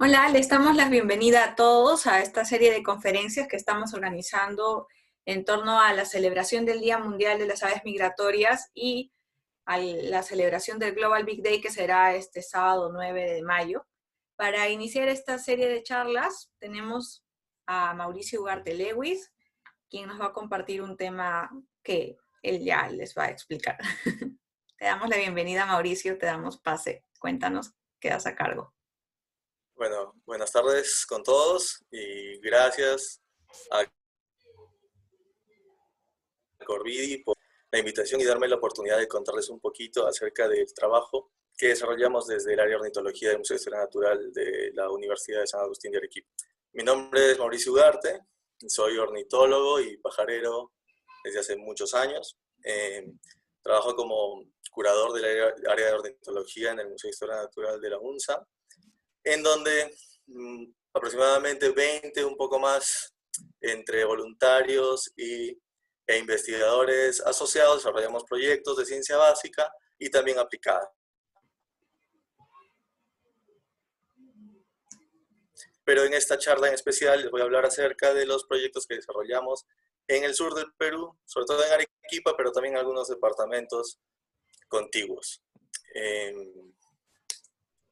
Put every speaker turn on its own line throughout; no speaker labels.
Hola, les damos la bienvenida a todos a esta serie de conferencias que estamos organizando en torno a la celebración del Día Mundial de las Aves Migratorias y a la celebración del Global Big Day que será este sábado 9 de mayo. Para iniciar esta serie de charlas tenemos a Mauricio Ugarte Lewis, quien nos va a compartir un tema que él ya les va a explicar. Te damos la bienvenida, Mauricio, te damos pase. Cuéntanos, quedas a cargo.
Bueno, buenas tardes con todos y gracias a Corvidi por la invitación y darme la oportunidad de contarles un poquito acerca del trabajo que desarrollamos desde el área de ornitología del Museo de Historia Natural de la Universidad de San Agustín de Arequipa. Mi nombre es Mauricio Ugarte, soy ornitólogo y pajarero desde hace muchos años. Trabajo como curador del área de ornitología en el Museo de Historia Natural de la UNSA, en donde aproximadamente 20, un poco más, entre voluntarios e investigadores asociados, desarrollamos proyectos de ciencia básica y también aplicada. Pero en esta charla en especial les voy a hablar acerca de los proyectos que desarrollamos en el sur del Perú, sobre todo en Arequipa, pero también en algunos departamentos contiguos.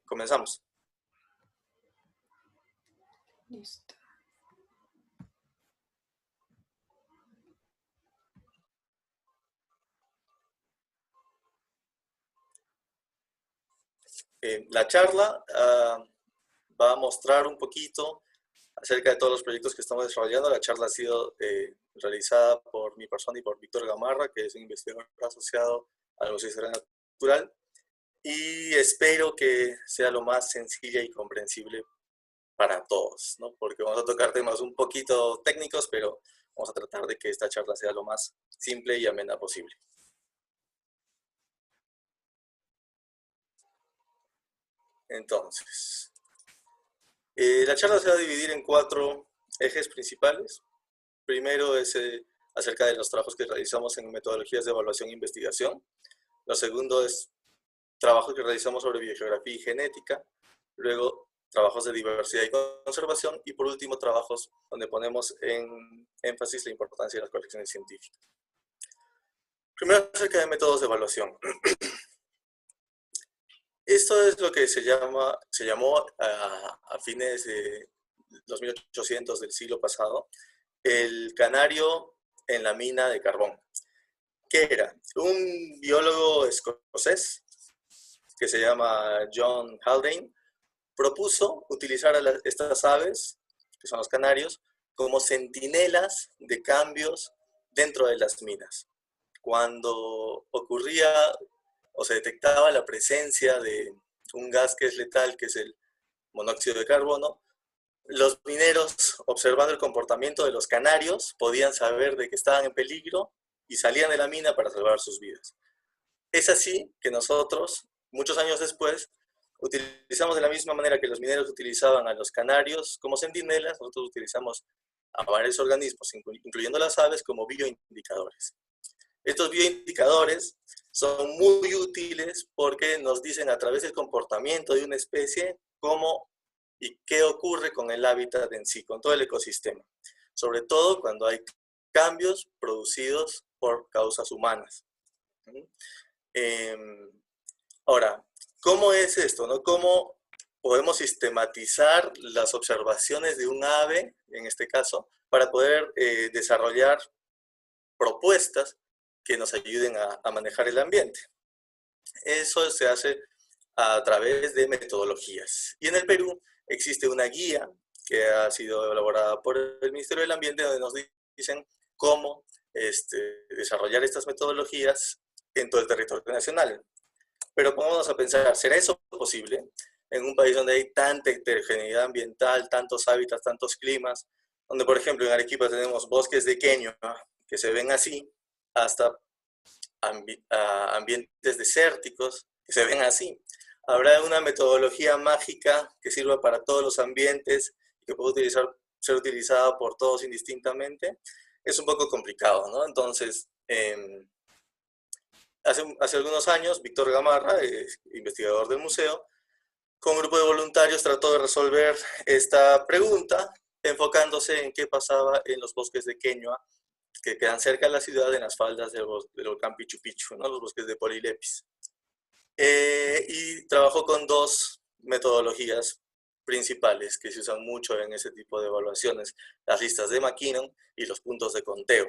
Comenzamos.
Listo.
La charla va a mostrar un poquito acerca de todos los proyectos que estamos desarrollando. La charla ha sido realizada por mi persona y por Víctor Gamarra, que es un investigador asociado al Museo de Historia Natural, y espero que sea lo más sencilla y comprensible para todos, ¿no? Porque vamos a tocar temas un poquito técnicos, pero vamos a tratar de que esta charla sea lo más simple y amena posible. Entonces, la charla se va a dividir en 4 ejes principales. Primero es acerca de los trabajos que realizamos en metodologías de evaluación e investigación. Lo segundo es trabajos que realizamos sobre biogeografía y genética. Luego, trabajos de diversidad y conservación. Y por último, trabajos donde ponemos en énfasis la importancia de las colecciones científicas. Primero, acerca de métodos de evaluación. Esto es lo que se llamó a fines de los 1800 del siglo pasado el canario en la mina de carbón. ¿Qué era? Un biólogo escocés que se llama John Haldane propuso utilizar a estas aves, que son los canarios, como centinelas de cambios dentro de las minas. Cuando ocurría o se detectaba la presencia de un gas que es letal, que es el monóxido de carbono, los mineros, observando el comportamiento de los canarios, podían saber de que estaban en peligro y salían de la mina para salvar sus vidas. Es así que nosotros, muchos años después, utilizamos de la misma manera que los mineros utilizaban a los canarios como centinelas, nosotros utilizamos a varios organismos, incluyendo las aves, como bioindicadores. Estos bioindicadores son muy útiles porque nos dicen a través del comportamiento de una especie cómo y qué ocurre con el hábitat en sí, con todo el ecosistema. Sobre todo cuando hay cambios producidos por causas humanas. Ahora, ¿cómo es esto, no? ¿Cómo podemos sistematizar las observaciones de un ave, en este caso, para poder desarrollar propuestas que nos ayuden a manejar el ambiente? Eso se hace a través de metodologías. Y en el Perú existe una guía que ha sido elaborada por el Ministerio del Ambiente, donde nos dicen cómo desarrollar estas metodologías en todo el territorio nacional. Pero pongámonos a pensar, ¿será eso posible en un país donde hay tanta heterogeneidad ambiental, tantos hábitats, tantos climas, donde por ejemplo en Arequipa tenemos bosques de queño que se ven así, hasta ambientes desérticos que se ven así? ¿Habrá una metodología mágica que sirva para todos los ambientes y que pueda ser utilizada por todos indistintamente? Es un poco complicado, ¿no? Entonces, hace algunos años, Víctor Gamarra, investigador del museo, Con un grupo de voluntarios trató de resolver esta pregunta, enfocándose en qué pasaba en los bosques de Queñua, que quedan cerca de la ciudad, en las faldas del volcán Pichu Pichu, ¿no? Los bosques de Polilepis. Y trabajó con dos metodologías principales que se usan mucho en ese tipo de evaluaciones, las listas de McKinnon y los puntos de conteo.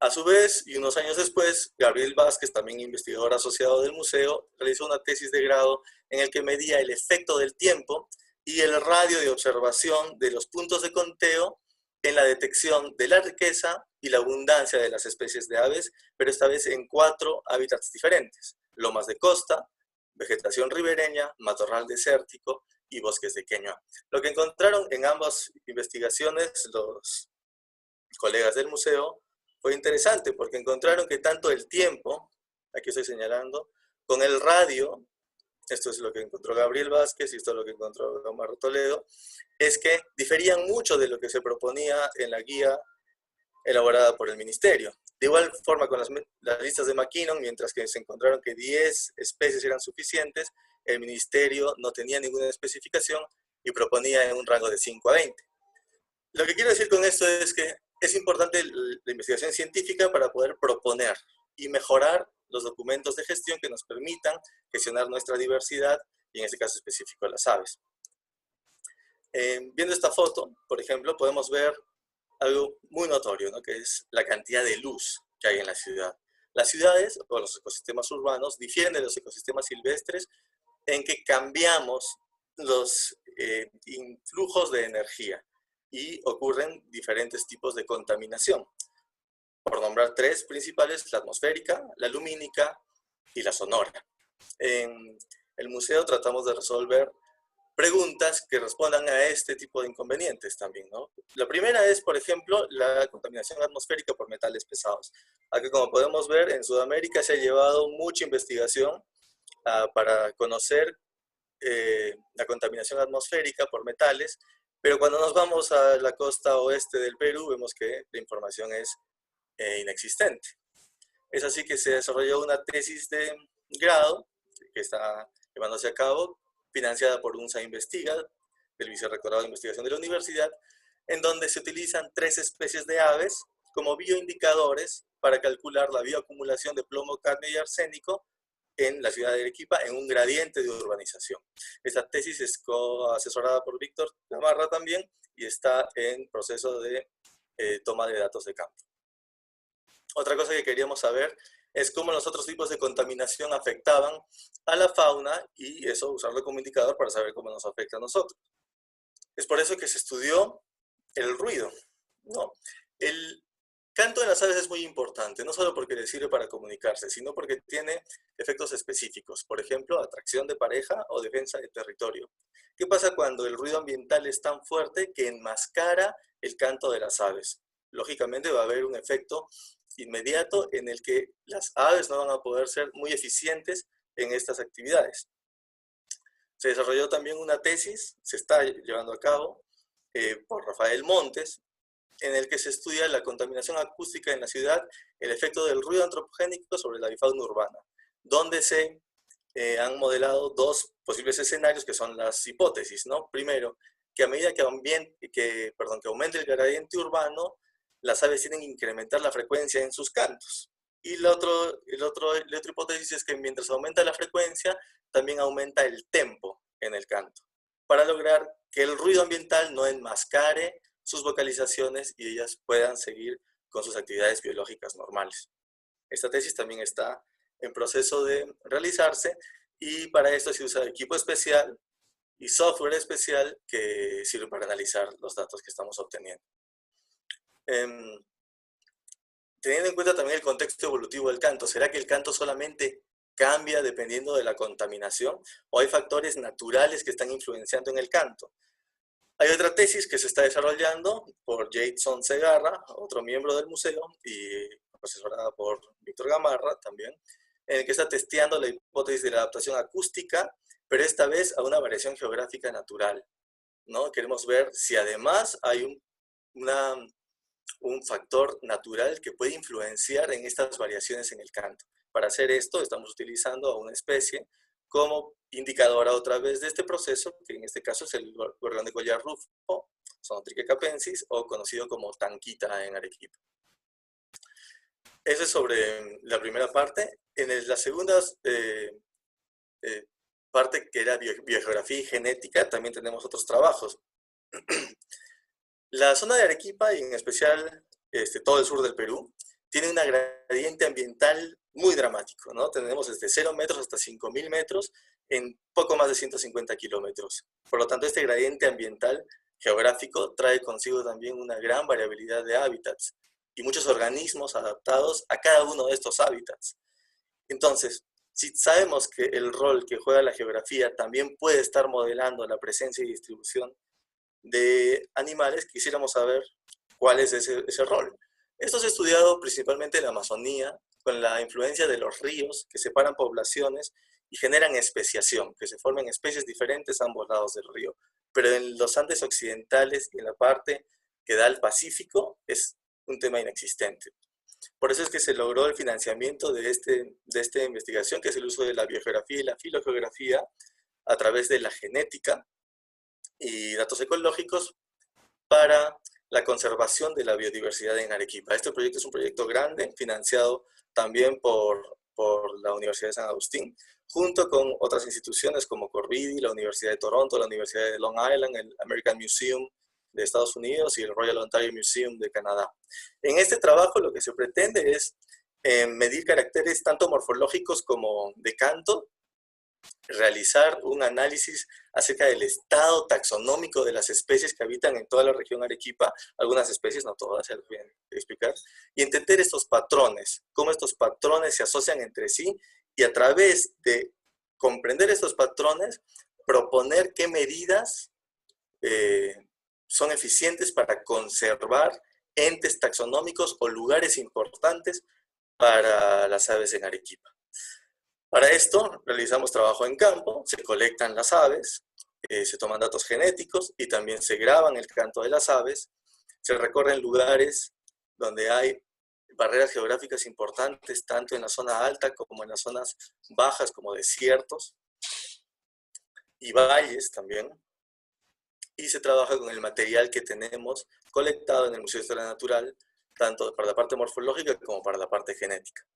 A su vez, y unos años después, Gabriel Vázquez, también investigador asociado del museo, realizó una tesis de grado en el que medía el efecto del tiempo y el radio de observación de los puntos de conteo en la detección de la riqueza y la abundancia de las especies de aves, pero esta vez en 4 hábitats diferentes: lomas de costa, vegetación ribereña, matorral desértico y bosques de Queñua. Lo que encontraron en ambas investigaciones los colegas del museo fue interesante, porque encontraron que tanto el tiempo, aquí estoy señalando, con el radio, esto es lo que encontró Gabriel Vázquez y esto es lo que encontró Gamarra Toledo, es que diferían mucho de lo que se proponía en la guía elaborada por el ministerio. De igual forma, con las listas de McKinnon, mientras que se encontraron que 10 especies eran suficientes, el ministerio no tenía ninguna especificación y proponía en un rango de 5 a 20. Lo que quiero decir con esto es que es importante la investigación científica para poder proponer y mejorar los documentos de gestión que nos permitan gestionar nuestra diversidad y en este caso específico las aves. Viendo esta foto, por ejemplo, podemos ver algo muy notorio, ¿no? Que es la cantidad de luz que hay en la ciudad. Las ciudades o los ecosistemas urbanos difieren de los ecosistemas silvestres en que cambiamos los influjos de energía y ocurren diferentes tipos de contaminación. Por nombrar 3 principales: la atmosférica, la lumínica y la sonora. En el museo tratamos de resolver preguntas que respondan a este tipo de inconvenientes también, ¿no? La primera es, por ejemplo, la contaminación atmosférica por metales pesados. Aquí, como podemos ver, en Sudamérica se ha llevado mucha investigación para conocer la contaminación atmosférica por metales, pero cuando nos vamos a la costa oeste del Perú vemos que la información es inexistente. Es así que se desarrolló una tesis de grado que está llevándose a cabo, financiada por UNSA Investiga, del Vicerrectorado de Investigación de la Universidad, en donde se utilizan 3 especies de aves como bioindicadores para calcular la bioacumulación de plomo, cadmio y arsénico en la ciudad de Arequipa en un gradiente de urbanización. Esta tesis es asesorada por Víctor Gamarra también y está en proceso de toma de datos de campo. Otra cosa que queríamos saber es cómo los otros tipos de contaminación afectaban a la fauna y eso usarlo como indicador para saber cómo nos afecta a nosotros. Es por eso que se estudió el ruido, ¿no? El canto de las aves es muy importante, no solo porque les sirve para comunicarse, sino porque tiene efectos específicos. Por ejemplo, atracción de pareja o defensa de territorio. ¿Qué pasa cuando el ruido ambiental es tan fuerte que enmascara el canto de las aves? Lógicamente va a haber un efecto inmediato en el que las aves no van a poder ser muy eficientes en estas actividades. Se desarrolló también una tesis, se está llevando a cabo por Rafael Montes, en el que se estudia la contaminación acústica en la ciudad, el efecto del ruido antropogénico sobre la avifauna urbana, donde se han modelado 2 posibles escenarios que son las hipótesis, ¿no? Primero, que a medida que aumente el gradiente urbano, las aves tienen que incrementar la frecuencia en sus cantos. Y la otra hipótesis es que mientras aumenta la frecuencia, también aumenta el tempo en el canto, para lograr que el ruido ambiental no enmascare sus vocalizaciones y ellas puedan seguir con sus actividades biológicas normales. Esta tesis también está en proceso de realizarse y para esto se usa equipo especial y software especial que sirve para analizar los datos que estamos obteniendo. Teniendo en cuenta también el contexto evolutivo del canto, ¿será que el canto solamente cambia dependiendo de la contaminación o hay factores naturales que están influenciando en el canto? Hay otra tesis que se está desarrollando por Jason Segarra, otro miembro del museo, y asesorada por Víctor Gamarra también, en el que está testeando la hipótesis de la adaptación acústica, pero esta vez a una variación geográfica natural, ¿no? Queremos ver si además hay un factor natural que puede influenciar en estas variaciones en el canto. Para hacer esto estamos utilizando a una especie como indicadora otra vez de este proceso, que en este caso es el gorrión de collar rufo, Zonotrichia capensis, o conocido como tanquita en Arequipa. Eso es sobre la primera parte. En la segunda parte, que era biogeografía y genética, también tenemos otros trabajos. La zona de Arequipa, y en especial todo el sur del Perú, tiene un gradiente ambiental muy dramático, ¿no? Tenemos desde 0 metros hasta 5.000 metros en poco más de 150 kilómetros. Por lo tanto, este gradiente ambiental geográfico trae consigo también una gran variabilidad de hábitats y muchos organismos adaptados a cada uno de estos hábitats. Entonces, si sabemos que el rol que juega la geografía también puede estar modelando la presencia y distribución de animales, quisiéramos saber cuál es ese rol. Esto se ha estudiado principalmente en la Amazonía, con la influencia de los ríos que separan poblaciones y generan especiación, que se formen especies diferentes a ambos lados del río. Pero en los Andes occidentales y en la parte que da al Pacífico es un tema inexistente. Por eso es que se logró el financiamiento de esta investigación, que es el uso de la biogeografía y la filogeografía a través de la genética y datos ecológicos para la conservación de la biodiversidad en Arequipa. Este proyecto es un proyecto grande, financiado también por la Universidad de San Agustín, junto con otras instituciones como Corvidi, la Universidad de Toronto, la Universidad de Long Island, el American Museum de Estados Unidos y el Royal Ontario Museum de Canadá. En este trabajo lo que se pretende es medir caracteres tanto morfológicos como de canto, realizar un análisis acerca del estado taxonómico de las especies que habitan en toda la región Arequipa, algunas especies, no todas, se las voy a explicar, y entender estos patrones, cómo estos patrones se asocian entre sí, y a través de comprender estos patrones, proponer qué medidas son eficientes para conservar entes taxonómicos o lugares importantes para las aves en Arequipa. Para esto realizamos trabajo en campo, se colectan las aves, se toman datos genéticos y también se graban el canto de las aves, se recorren lugares donde hay barreras geográficas importantes, tanto en la zona alta como en las zonas bajas, como desiertos y valles también, y se trabaja con el material que tenemos colectado en el Museo de Historia Natural, tanto para la parte morfológica como para la parte genética.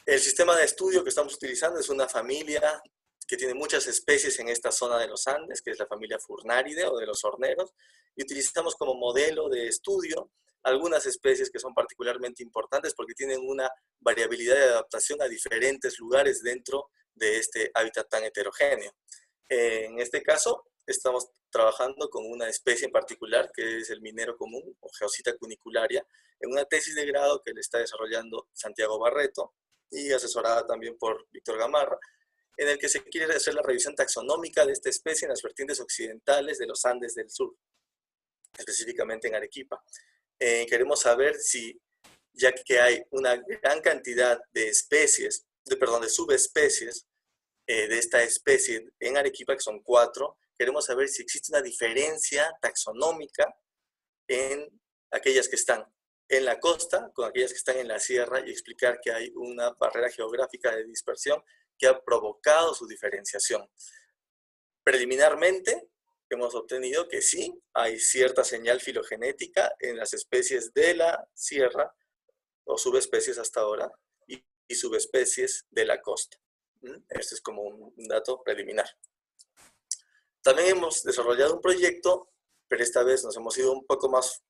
El sistema de estudio que estamos utilizando es una familia que tiene muchas especies en esta zona de los Andes, que es la familia Furnaridae o de los horneros, y utilizamos como modelo de estudio algunas especies que son particularmente importantes porque tienen una variabilidad de adaptación a diferentes lugares dentro de este hábitat tan heterogéneo. En este caso, estamos trabajando con una especie en particular, que es el minero común, o Geosita cunicularia, en una tesis de grado que le está desarrollando Santiago Barreto, y asesorada también por Víctor Gamarra, en el que se quiere hacer la revisión taxonómica de esta especie en las vertientes occidentales de los Andes del sur, específicamente en Arequipa. Queremos saber si, ya que hay una gran cantidad de especies, de subespecies de esta especie en Arequipa, que son 4, queremos saber si existe una diferencia taxonómica en aquellas que están en la costa con aquellas que están en la sierra y explicar que hay una barrera geográfica de dispersión que ha provocado su diferenciación. Preliminarmente, hemos obtenido que sí, hay cierta señal filogenética en las especies de la sierra, o subespecies hasta ahora, y subespecies de la costa. Este es como un dato preliminar. También hemos desarrollado un proyecto, pero esta vez nos hemos ido un poco más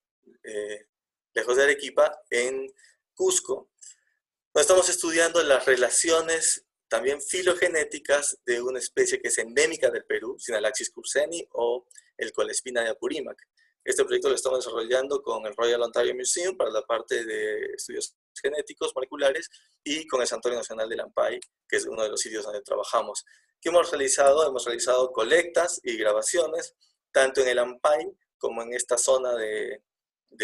lejos de Arequipa, en Cusco. Estamos estudiando las relaciones también filogenéticas de una especie que es endémica del Perú, Sinalaxis curseni o el Colespina de Apurímac. Este proyecto lo estamos desarrollando con el Royal Ontario Museum para la parte de estudios genéticos moleculares y con el Santuario Nacional de Lampai, que es uno de los sitios donde trabajamos. ¿Qué hemos realizado? Hemos realizado colectas y grabaciones, tanto en el Lampai como en esta zona de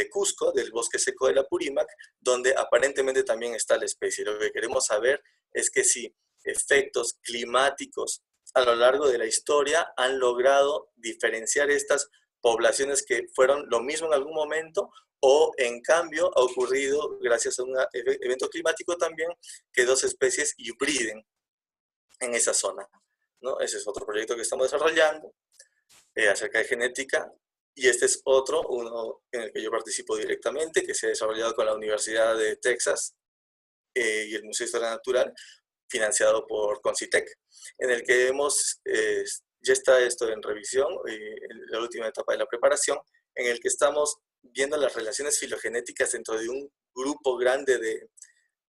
Cusco, del bosque seco del Apurímac, donde aparentemente también está la especie. Lo que queremos saber es que si efectos climáticos a lo largo de la historia han logrado diferenciar estas poblaciones que fueron lo mismo en algún momento, o en cambio ha ocurrido, gracias a un evento climático también, que 2 especies hibriden en esa zona. ¿no? Ese es otro proyecto que estamos desarrollando acerca de genética. Y este es otro, uno en el que yo participo directamente, que se ha desarrollado con la Universidad de Texas y el Museo de Historia Natural, financiado por Concitec, en el que ya está esto en revisión, en la última etapa de la preparación, en el que estamos viendo las relaciones filogenéticas dentro de un grupo grande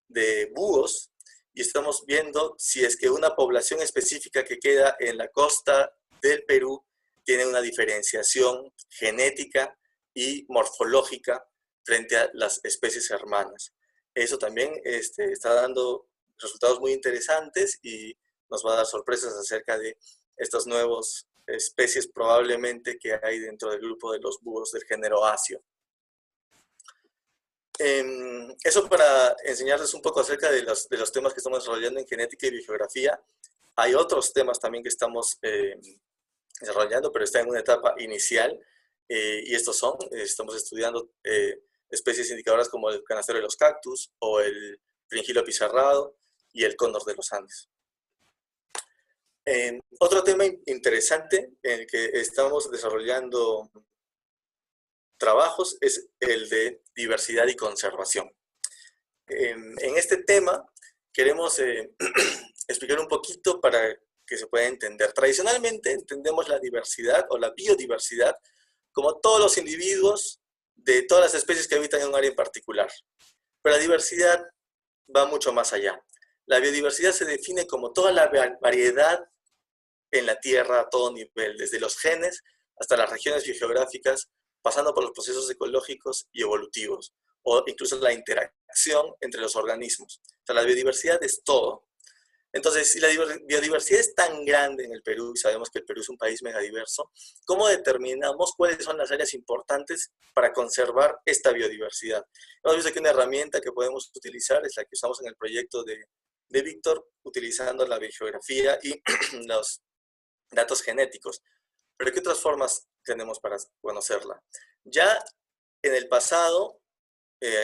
de búhos, y estamos viendo si es que una población específica que queda en la costa del Perú tiene una diferenciación genética y morfológica frente a las especies hermanas. Eso también está dando resultados muy interesantes y nos va a dar sorpresas acerca de estas nuevas especies probablemente que hay dentro del grupo de los búhos del género Asio. Eso para enseñarles un poco acerca de los temas que estamos desarrollando en genética y biogeografía. Hay otros temas también que estamos desarrollando, pero está en una etapa inicial, y estos estamos estudiando especies indicadoras como el canastero de los cactus, o el fringilo apizarrado, y el cóndor de los Andes. Otro tema interesante en el que estamos desarrollando trabajos es el de diversidad y conservación. En este tema queremos explicar un poquito para que se pueda entender. Tradicionalmente entendemos la diversidad o la biodiversidad como todos los individuos de todas las especies que habitan en un área en particular. Pero la diversidad va mucho más allá. La biodiversidad se define como toda la variedad en la Tierra a todo nivel, desde los genes hasta las regiones biogeográficas, pasando por los procesos ecológicos y evolutivos, o incluso la interacción entre los organismos. O sea, la biodiversidad es todo. Entonces, si la biodiversidad es tan grande en el Perú, y sabemos que el Perú es un país megadiverso, ¿cómo determinamos cuáles son las áreas importantes para conservar esta biodiversidad? Hemos visto que una herramienta que podemos utilizar es la que usamos en el proyecto de Víctor, utilizando la biogeografía y los datos genéticos. Pero ¿qué otras formas tenemos para conocerla? Ya en el pasado,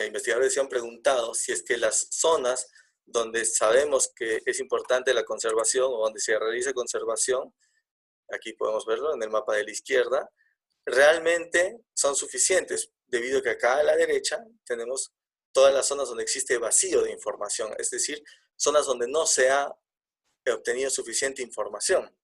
investigadores se han preguntado si es que las zonas donde sabemos que es importante la conservación o donde se realiza conservación, aquí podemos verlo en el mapa de la izquierda, realmente son suficientes, debido a que acá a la derecha tenemos todas las zonas donde existe vacío de información, es decir, zonas donde no se ha obtenido suficiente información.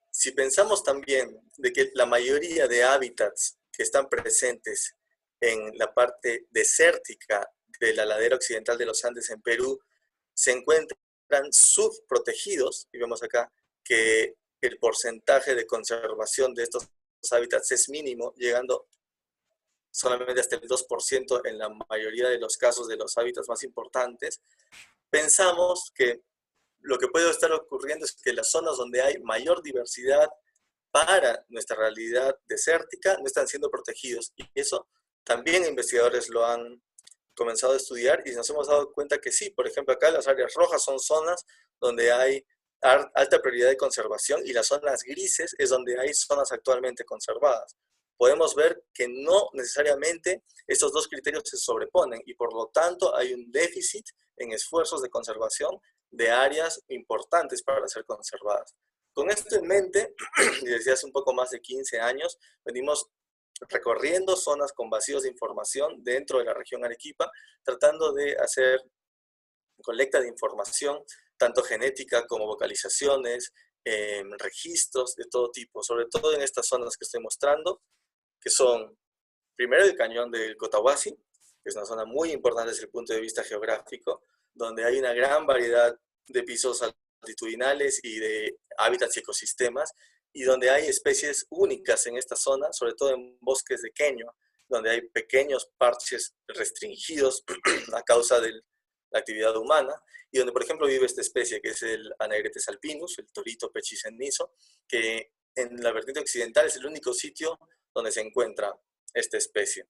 Si pensamos también de que la mayoría de hábitats que están presentes en la parte desértica de la ladera occidental de los Andes en Perú se encuentran subprotegidos, y vemos acá que el porcentaje de conservación de estos hábitats es mínimo, llegando solamente hasta el 2% en la mayoría de los casos de los hábitats más importantes, pensamos que lo que puede estar ocurriendo es que las zonas donde hay mayor diversidad para nuestra realidad desértica no están siendo protegidos. Y eso también investigadores lo han comenzado a estudiar y nos hemos dado cuenta que sí. Por ejemplo, acá las áreas rojas son zonas donde hay alta prioridad de conservación, y las zonas grises es donde hay zonas actualmente conservadas. Podemos ver que no necesariamente estos dos criterios se sobreponen, y por lo tanto hay un déficit en esfuerzos de conservación de áreas importantes para ser conservadas. Con esto en mente, desde hace un poco más de 15 años, venimos recorriendo zonas con vacíos de información dentro de la región Arequipa, tratando de hacer colecta de información, tanto genética como vocalizaciones, registros de todo tipo, sobre todo en estas zonas que estoy mostrando, que son primero el cañón del Cotahuasi, que es una zona muy importante desde el punto de vista geográfico, donde hay una gran variedad de pisos altitudinales y de hábitats y ecosistemas, y donde hay especies únicas en esta zona, sobre todo en bosques de queño, donde hay pequeños parches restringidos a causa de la actividad humana, y donde, por ejemplo, vive esta especie que es el Anagretes alpinus, el torito pechicenizo, que en la vertiente occidental es el único sitio donde se encuentra esta especie.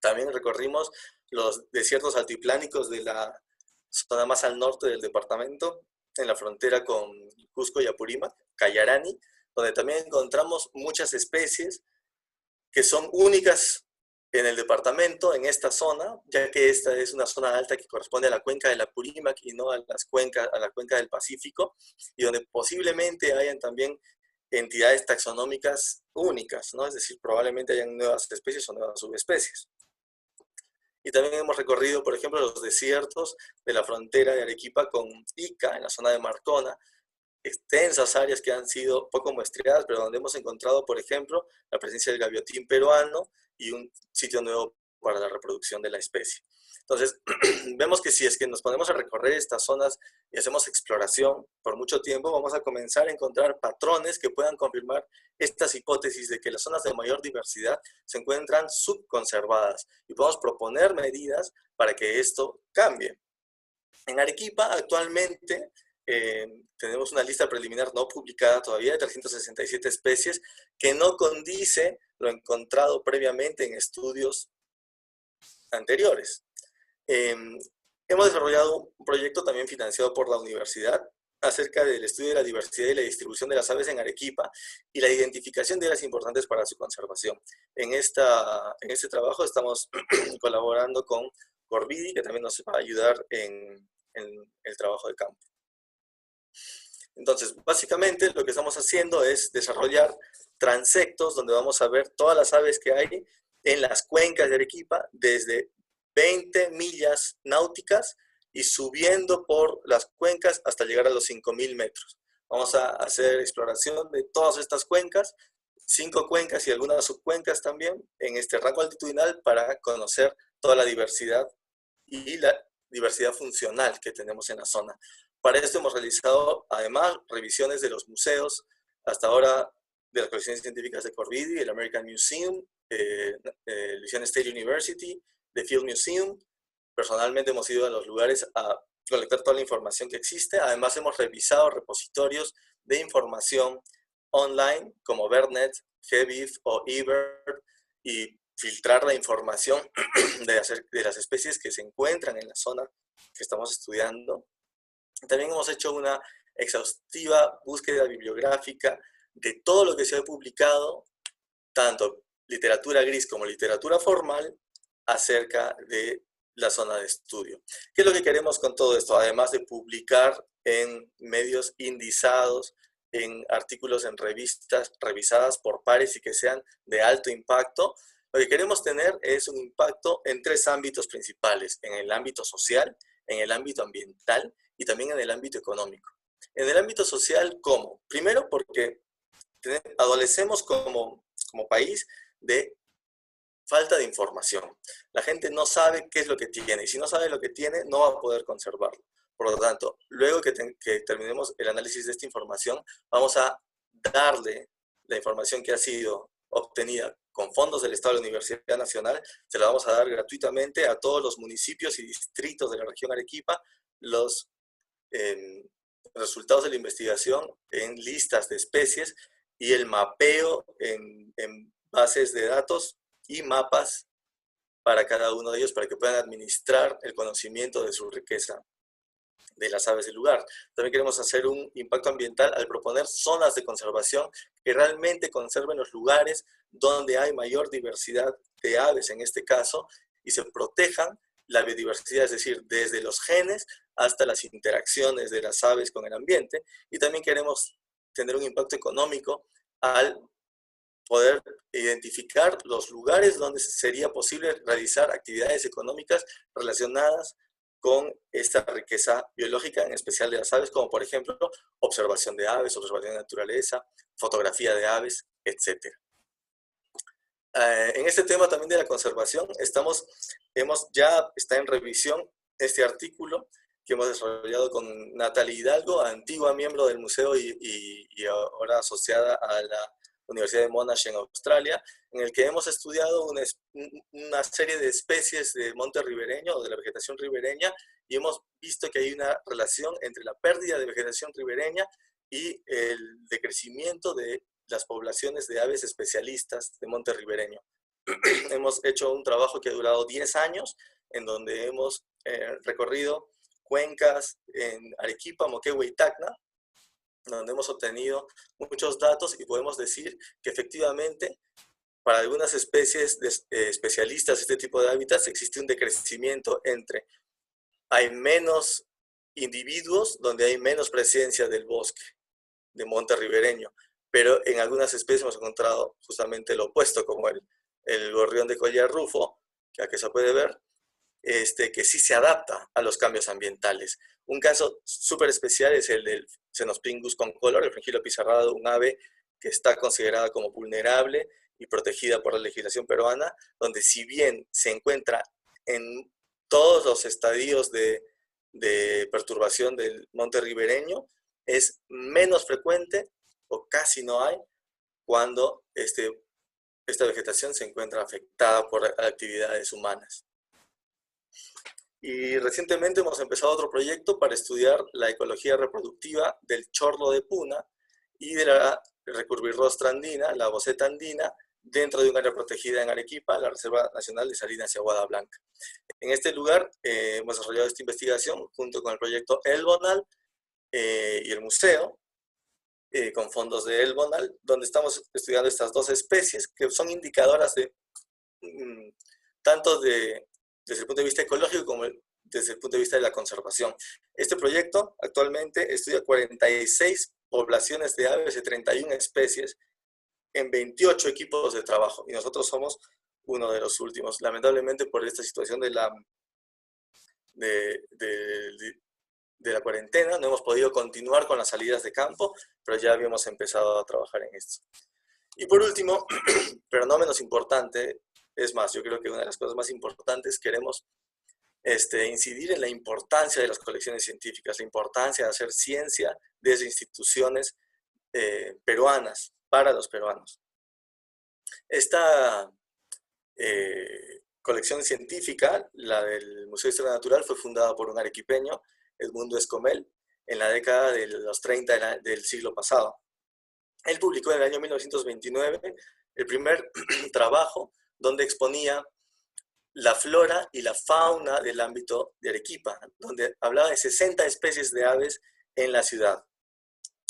También recorrimos los desiertos altiplánicos de la zona más al norte del departamento, en la frontera con Cusco y Apurímac, Cayarani, donde también encontramos muchas especies que son únicas en el departamento, en esta zona, ya que esta es una zona alta que corresponde a la cuenca de la Purímac y no a la cuenca del Pacífico, y donde posiblemente hayan también entidades taxonómicas únicas, ¿no? Es decir, probablemente hayan nuevas especies o nuevas subespecies. Y también hemos recorrido, por ejemplo, los desiertos de la frontera de Arequipa con Ica, en la zona de Marcona, extensas áreas que han sido poco muestreadas, pero donde hemos encontrado, por ejemplo, la presencia del gaviotín peruano y un sitio nuevo para la reproducción de la especie. Entonces, vemos que si es que nos ponemos a recorrer estas zonas y hacemos exploración por mucho tiempo, vamos a comenzar a encontrar patrones que puedan confirmar estas hipótesis de que las zonas de mayor diversidad se encuentran subconservadas y podemos proponer medidas para que esto cambie. En Arequipa, actualmente, tenemos una lista preliminar no publicada todavía de 367 especies que no condice lo encontrado previamente en estudios anteriores. Hemos desarrollado un proyecto también financiado por la universidad acerca del estudio de la diversidad y la distribución de las aves en Arequipa y la identificación de áreas importantes para su conservación. En este trabajo estamos colaborando con Corvidi, que también nos va a ayudar en el trabajo de campo. Entonces, básicamente lo que estamos haciendo es desarrollar transectos donde vamos a ver todas las aves que hay en las cuencas de Arequipa desde 20 millas náuticas y subiendo por las cuencas hasta llegar a los 5.000 metros. Vamos a hacer exploración de todas estas cuencas, 5 cuencas y algunas subcuencas también en este rango altitudinal para conocer toda la diversidad y la diversidad funcional que tenemos en la zona. Para esto hemos realizado además revisiones de los museos, hasta ahora de las colecciones científicas de Corvidi, el American Museum, Louisiana State University, The Field Museum. Personalmente hemos ido a los lugares a colectar toda la información que existe. Además hemos revisado repositorios de información online como BirdNet, GBIF o eBird y filtrar la información de las especies que se encuentran en la zona que estamos estudiando. También hemos hecho una exhaustiva búsqueda bibliográfica de todo lo que se ha publicado, tanto literatura gris como literatura formal, acerca de la zona de estudio. ¿Qué es lo que queremos con todo esto? Además de publicar en medios indizados, en artículos en revistas revisadas por pares y que sean de alto impacto, lo que queremos tener es un impacto en 3 ámbitos principales: en el ámbito social, en el ámbito ambiental y también en el ámbito económico. En el ámbito social, ¿cómo? Primero, porque adolecemos como país de falta de información. La gente no sabe qué es lo que tiene, y si no sabe lo que tiene, no va a poder conservarlo. Por lo tanto, luego que terminemos el análisis de esta información, vamos a darle la información que ha sido obtenida con fondos del Estado de la Universidad Nacional, se la vamos a dar gratuitamente a todos los municipios y distritos de la región Arequipa, los resultados de la investigación en listas de especies y el mapeo en bases de datos y mapas para cada uno de ellos para que puedan administrar el conocimiento de su riqueza de las aves del lugar. También queremos hacer un impacto ambiental al proponer zonas de conservación que realmente conserven los lugares donde hay mayor diversidad de aves en este caso y se protejan la biodiversidad, es decir, desde los genes hasta las interacciones de las aves con el ambiente. Y también queremos tener un impacto económico al poder identificar los lugares donde sería posible realizar actividades económicas relacionadas con esta riqueza biológica, en especial de las aves, como por ejemplo observación de aves, observación de naturaleza, fotografía de aves, etc. En este tema también de la conservación, está en revisión este artículo que hemos desarrollado con Natalie Hidalgo, antigua miembro del museo y ahora asociada a la Universidad de Monash en Australia, en el que hemos estudiado una serie de especies de monte ribereño o de la vegetación ribereña y hemos visto que hay una relación entre la pérdida de vegetación ribereña y el decrecimiento de las poblaciones de aves especialistas de monte ribereño. Hemos hecho un trabajo que ha durado 10 años, en donde hemos recorrido cuencas en Arequipa, Moquegua y Tacna, donde hemos obtenido muchos datos y podemos decir que efectivamente para algunas especies especialistas de este tipo de hábitats existe un decrecimiento entre hay menos individuos donde hay menos presencia del bosque, de monte ribereño, pero en algunas especies hemos encontrado justamente lo opuesto, como el gorrión de collar rufo, que aquí se puede ver, que sí se adapta a los cambios ambientales. Un caso súper especial es el del Cenospingus concolor, el fringilo pizarrado, un ave que está considerada como vulnerable y protegida por la legislación peruana, donde si bien se encuentra en todos los estadios de perturbación del monte ribereño, es menos frecuente o casi no hay cuando esta vegetación se encuentra afectada por actividades humanas. Y recientemente hemos empezado otro proyecto para estudiar la ecología reproductiva del chorlo de Puna y de la recurvirrostra andina, la boceta andina, dentro de un área protegida en Arequipa, la Reserva Nacional de Salinas y Aguada Blanca. En este lugar hemos desarrollado esta investigación junto con el proyecto Elbonal y el museo, con fondos de Elbonal, donde estamos estudiando estas dos especies que son indicadoras de tanto desde el punto de vista ecológico como desde el punto de vista de la conservación. Este proyecto actualmente estudia 46 poblaciones de aves de 31 especies en 28 equipos de trabajo, y nosotros somos uno de los últimos. Lamentablemente, por esta situación de la cuarentena, no hemos podido continuar con las salidas de campo, pero ya habíamos empezado a trabajar en esto. Y por último, pero no menos importante, es más, yo creo que una de las cosas más importantes, queremos incidir en la importancia de las colecciones científicas, la importancia de hacer ciencia desde instituciones peruanas, para los peruanos. Esta colección científica, la del Museo de Historia Natural, fue fundada por un arequipeño, Edmundo Escomel, en la década de los 30 del siglo pasado. Él publicó en el año 1929 el primer trabajo donde exponía la flora y la fauna del ámbito de Arequipa, donde hablaba de 60 especies de aves en la ciudad.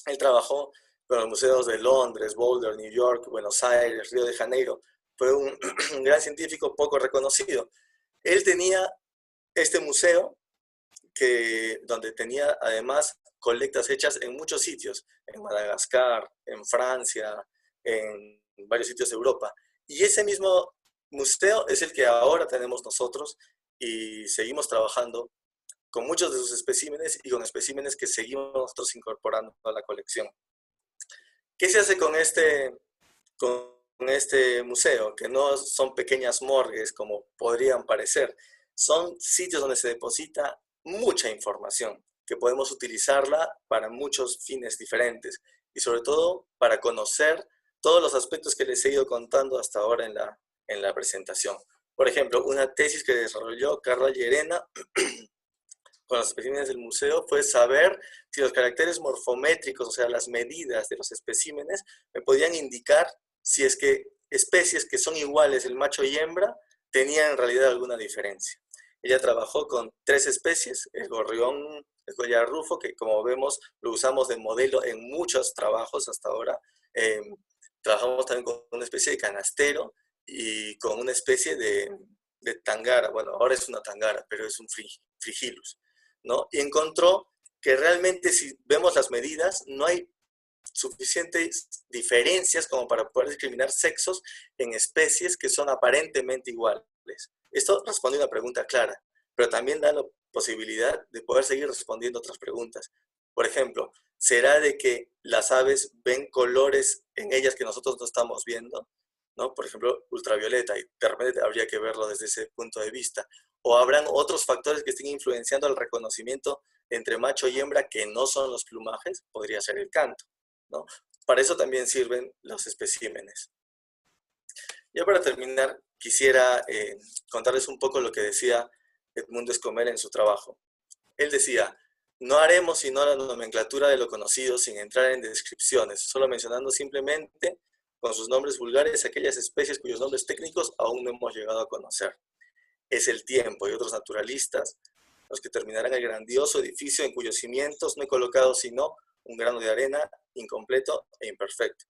Él trabajó con los museos de Londres, Boulder, New York, Buenos Aires, Río de Janeiro. Fue un gran científico poco reconocido. Él tenía este museo donde tenía además colectas hechas en muchos sitios, en Madagascar, en Francia, en varios sitios de Europa. Y ese mismo museo es el que ahora tenemos nosotros y seguimos trabajando con muchos de sus especímenes y con especímenes que seguimos nosotros incorporando a la colección. ¿Qué se hace con este museo? Que no son pequeñas morgues como podrían parecer, son sitios donde se deposita mucha información que podemos utilizarla para muchos fines diferentes y sobre todo para conocer todos los aspectos que les he ido contando hasta ahora en la presentación. Por ejemplo, una tesis que desarrolló Carla Llerena con los especímenes del museo fue saber si los caracteres morfométricos, o sea, las medidas de los especímenes, me podían indicar si es que especies que son iguales, el macho y hembra, tenían en realidad alguna diferencia. Ella trabajó con 3 especies, el gorrión, el collar rufo, que como vemos lo usamos de modelo en muchos trabajos hasta ahora. Trabajamos también con una especie de canastero y con una especie de tangara. Bueno, ahora es una tangara, pero es un frigilus, ¿no? Y encontró que realmente si vemos las medidas, no hay suficientes diferencias como para poder discriminar sexos en especies que son aparentemente iguales. Esto responde a una pregunta clara, pero también da la posibilidad de poder seguir respondiendo otras preguntas. Por ejemplo, ¿será de que las aves ven colores en ellas que nosotros no estamos viendo? ¿No? Por ejemplo, ultravioleta, y de repente habría que verlo desde ese punto de vista. ¿O habrán otros factores que estén influenciando el reconocimiento entre macho y hembra que no son los plumajes? Podría ser el canto, ¿no? Para eso también sirven los especímenes. Ya para terminar, quisiera contarles un poco lo que decía Edmundo Escomel en su trabajo. Él decía: no haremos sino la nomenclatura de lo conocido sin entrar en descripciones, solo mencionando simplemente con sus nombres vulgares aquellas especies cuyos nombres técnicos aún no hemos llegado a conocer. Es el tiempo y otros naturalistas los que terminarán el grandioso edificio en cuyos cimientos no he colocado sino un grano de arena incompleto e imperfecto.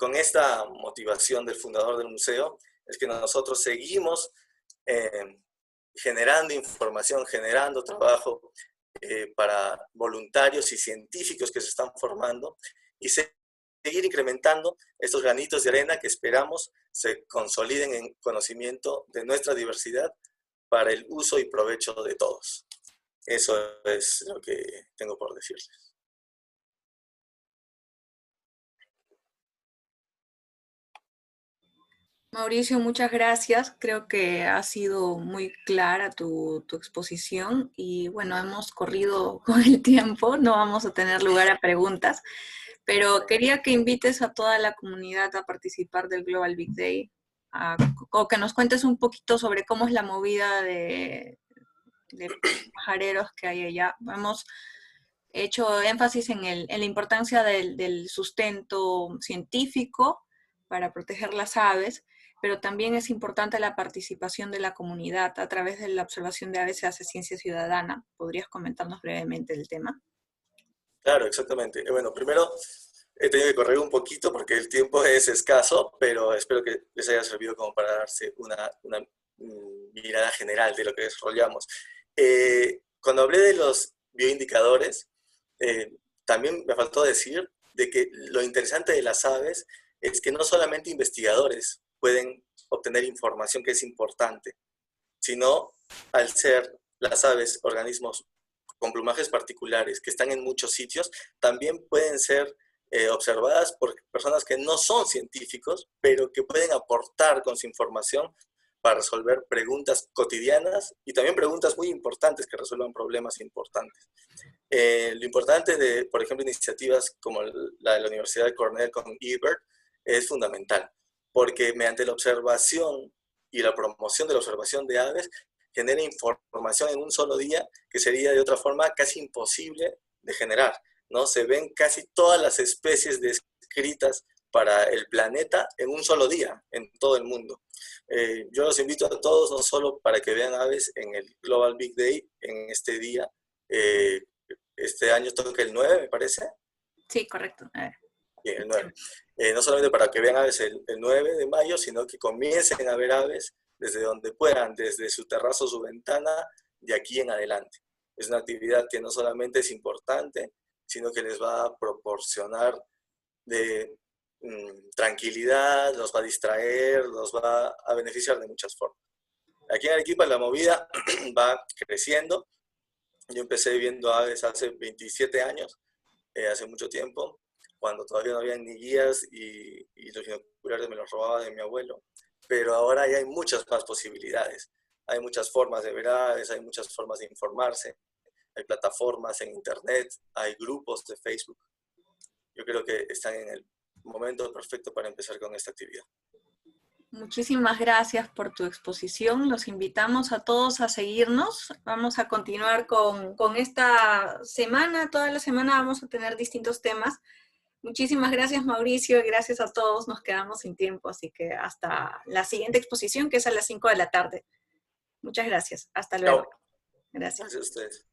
con esta motivación del fundador del museo, es que nosotros seguimos generando información, generando trabajo para voluntarios y científicos que se están formando y seguir incrementando estos granitos de arena que esperamos se consoliden en conocimiento de nuestra diversidad para el uso y provecho de todos. Eso es lo que tengo por decirles.
Mauricio, muchas gracias. Creo que ha sido muy clara tu exposición y bueno, hemos corrido con el tiempo, no vamos a tener lugar a preguntas, pero quería que invites a toda la comunidad a participar del Global Big Day, o que nos cuentes un poquito sobre cómo es la movida de pajareros que hay allá. Hemos hecho énfasis en la importancia del sustento científico para proteger las aves, pero también es importante la participación de la comunidad a través de la observación de aves. Se hace ciencia ciudadana. ¿Podrías comentarnos brevemente el tema?
Claro, exactamente. Bueno, primero he tenido que correr un poquito porque el tiempo es escaso, pero espero que les haya servido como para darse una mirada general de lo que desarrollamos. Cuando hablé de los bioindicadores, también me faltó decir de que lo interesante de las aves es que no solamente investigadores pueden obtener información que es importante, sino al ser las aves organismos con plumajes particulares que están en muchos sitios, también pueden ser observadas por personas que no son científicos, pero que pueden aportar con su información para resolver preguntas cotidianas y también preguntas muy importantes que resuelvan problemas importantes. Lo importante de, por ejemplo, iniciativas como la de la Universidad de Cornell con eBird es fundamental, porque mediante la observación y la promoción de la observación de aves, genera información en un solo día que sería de otra forma casi imposible de generar, ¿no? Se ven casi todas las especies descritas para el planeta en un solo día, en todo el mundo. Yo los invito a todos, no solo para que vean aves en el Global Big Day, en este día, este año toca el 9, me parece.
Sí, correcto.
Bien, el 9. No solamente para que vean aves el 9 de mayo, sino que comiencen a ver aves desde donde puedan, desde su terrazo, su ventana, de aquí en adelante. Es una actividad que no solamente es importante, sino que les va a proporcionar de tranquilidad, los va a distraer, los va a beneficiar de muchas formas. Aquí en Arequipa la movida va creciendo. Yo empecé viendo aves hace 27 años, hace mucho tiempo, cuando todavía no había ni guías y los binoculares me los robaba de mi abuelo. Pero ahora ya hay muchas más posibilidades. Hay muchas formas de ver aves, hay muchas formas de informarse, hay plataformas en internet, hay grupos de Facebook. Yo creo que están en el momento perfecto para empezar con esta actividad.
Muchísimas gracias por tu exposición. Los invitamos a todos a seguirnos. Vamos a continuar con esta semana. Toda la semana vamos a tener distintos temas. Muchísimas gracias, Mauricio, y gracias a todos. Nos quedamos sin tiempo, así que hasta la siguiente exposición, que es a las 5 de la tarde. Muchas gracias. Hasta luego.
Chao.
Gracias.
Gracias a ustedes.